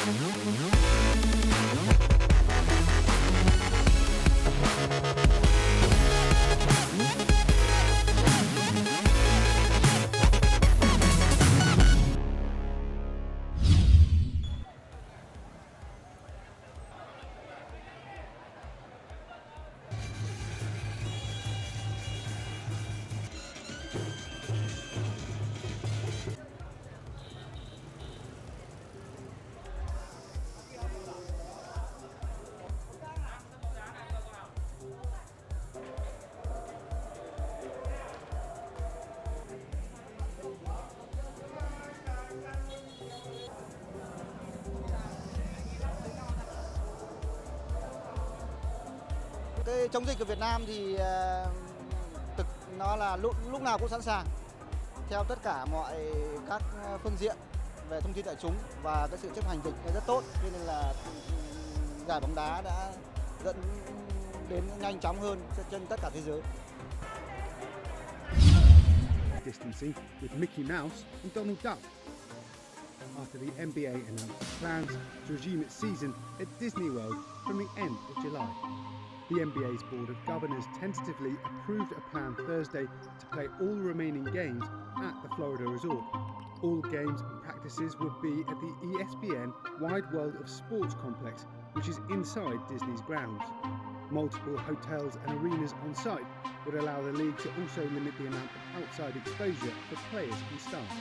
Cái chống dịch của Việt Nam thì nó là lúc nào cũng sẵn sàng theo tất cả mọi các phương diện về thông tin đại chúng và cái sự chấp hành dịch rất tốt, cho nên là giải bóng đá đã dẫn đến nhanh chóng hơn trên tất cả thế giới. Distancing with Mickey Mouse and Donald Duck. After the NBA announced plans to resume its season at Disney World from the end of July. The NBA's Board of Governors tentatively approved a plan Thursday to play all remaining games at the Florida resort. All games and practices would be at the ESPN Wide World of Sports complex, which is inside Disney's grounds. Multiple hotels and arenas on site would allow the league to also limit the amount of outside exposure for players and staff.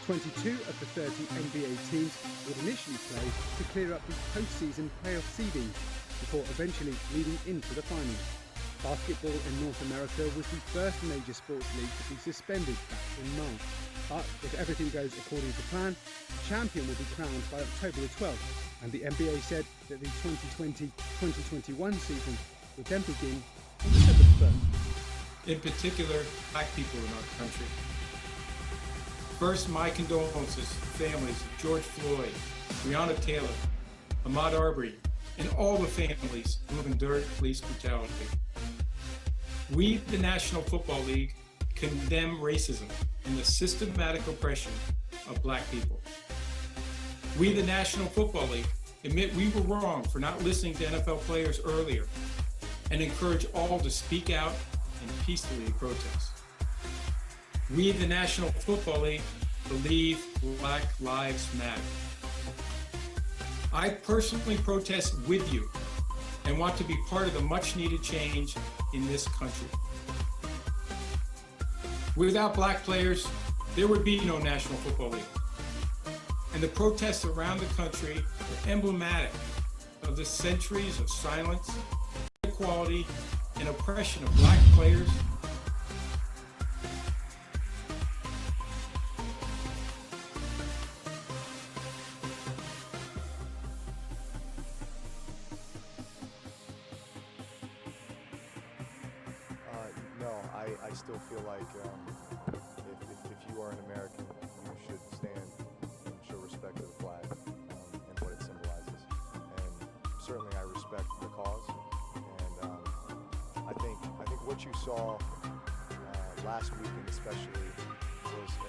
22 of the 30 NBA teams would initially play to clear up the postseason playoff seeding, before eventually leading into the finals. Basketball in North America was the first major sports league to be suspended back in March. But if everything goes according to plan, the champion will be crowned by October the 12th, and the NBA said that the 2020-2021 season would then begin on December 1st. In particular, black people in our country. First, my condolences to families of George Floyd, Breonna Taylor, Ahmaud Arbery, and all the families who have endured police brutality. We, the National Football League, condemn racism and the systematic oppression of black people. We, the National Football League, admit we were wrong for not listening to NFL players earlier and encourage all to speak out and peacefully protest. We, the National Football League, believe Black Lives Matter. I personally protest with you and want to be part of the much-needed change in this country. Without black players, there would be no National Football League. And the protests around the country are emblematic of the centuries of silence, inequality, and oppression of black players. I still feel like if you are an American, you should stand and show respect to the flag and what it symbolizes. And certainly I respect the cause. And I think what you saw last weekend especially was a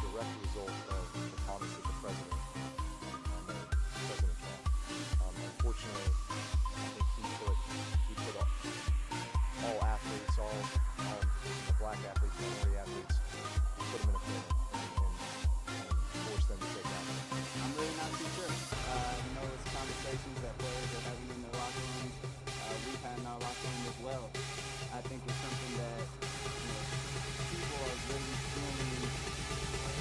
direct result of the comments that the President Trump. Unfortunately, I think he put all athletes, all black athletes, minority athletes, put them in a corner and force them to take action. I'm really not too sure. I know it's conversations that players are having in their locker rooms. We've had in our locker room as well. I think it's something that people are really feeling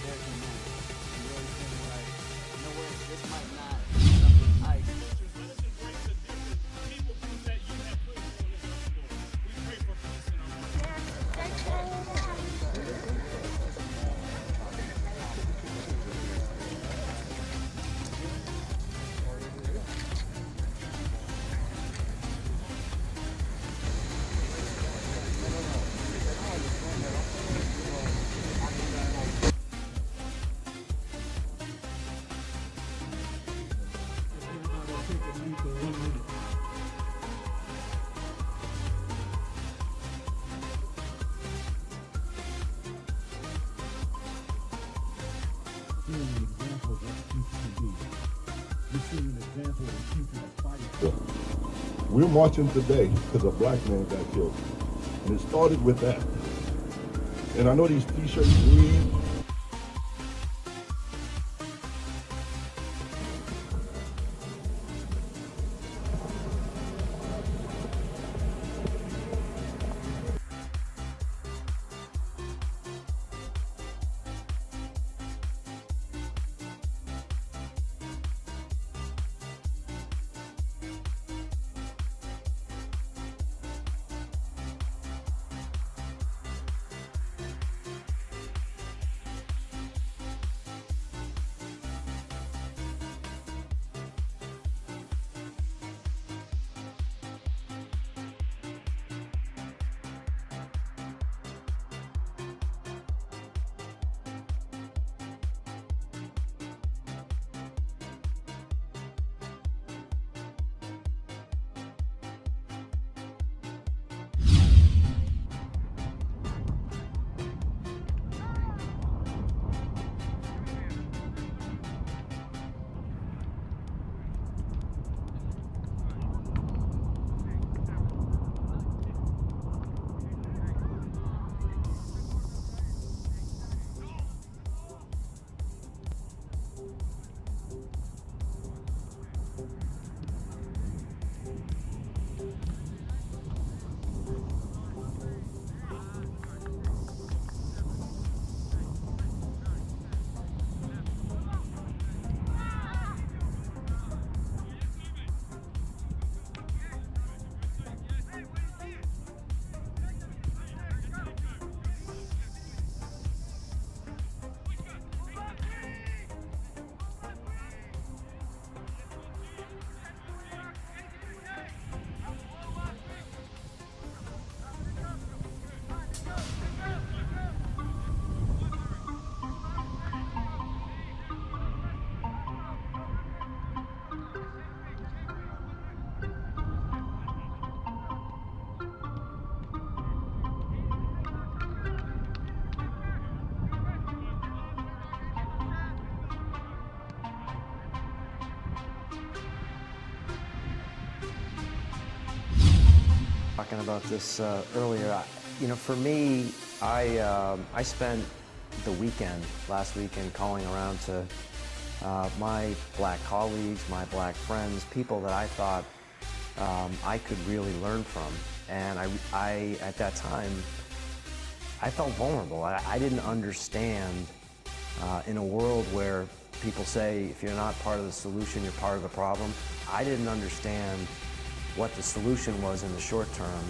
their humanity and really feeling like, this might not be something ice. Example of what future can be. We're seeing an example of people fighting. We're marching today because a black man got killed. And it started with that. And I know these t-shirts read. Talking about this earlier, for me, I spent the weekend, last weekend, calling around to my black colleagues, my black friends, people that I thought I could really learn from. And I at that time, I felt vulnerable. I didn't understand in a world where people say, if you're not part of the solution, you're part of the problem. I didn't understand what the solution was in the short term,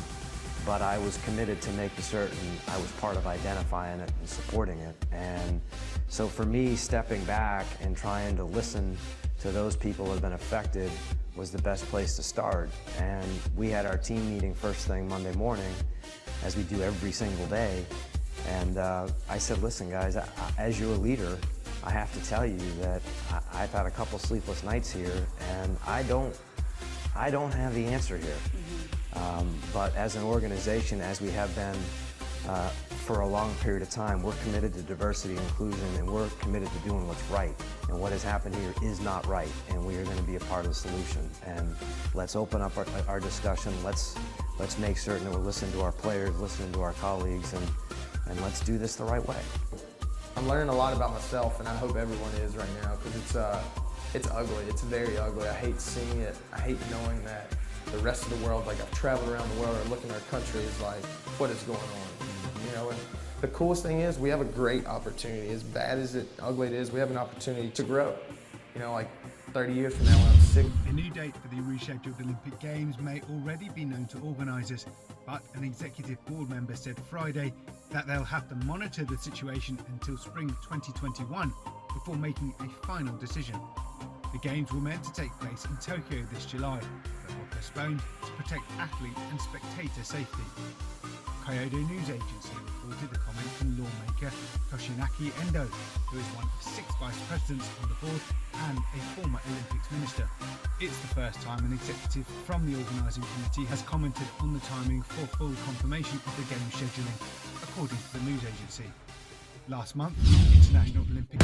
but I was committed to making certain I was part of identifying it and supporting it. And so for me, stepping back and trying to listen to those people who have been affected was the best place to start. And we had our team meeting first thing Monday morning, as we do every single day. And I said, listen guys, as your leader, I have to tell you that I've had a couple sleepless nights here, and I don't have the answer here. But as an organization, as we have been for a long period of time, we're committed to diversity and inclusion, and we're committed to doing what's right. And what has happened here is not right, and we are going to be a part of the solution. And let's open up our discussion. Let's make certain that we're listening to our players, listening to our colleagues, and let's do this the right way. I'm learning a lot about myself, and I hope everyone is right now, because it's ugly. It's very ugly. I hate seeing it. I hate knowing that the rest of the world, like I've traveled around the world, or looking at our country, is like, what is going on? And the coolest thing is we have a great opportunity. As bad as ugly it is, we have an opportunity to grow. Like 30 years from now when I'm sick. A new date for the rescheduled Olympic Games may already be known to organisers, but an executive board member said Friday that they'll have to monitor the situation until spring 2021 before making a final decision. The Games were meant to take place in Tokyo this July, but were postponed to protect athlete and spectator safety. Kyodo News Agency reported the comment from lawmaker Toshinaki Endo, who is one of 6 vice presidents on the board and a former Olympics minister. It's the first time an executive from the organising committee has commented on the timing for full confirmation of the game scheduling, according to the news agency. Last month, the International Olympic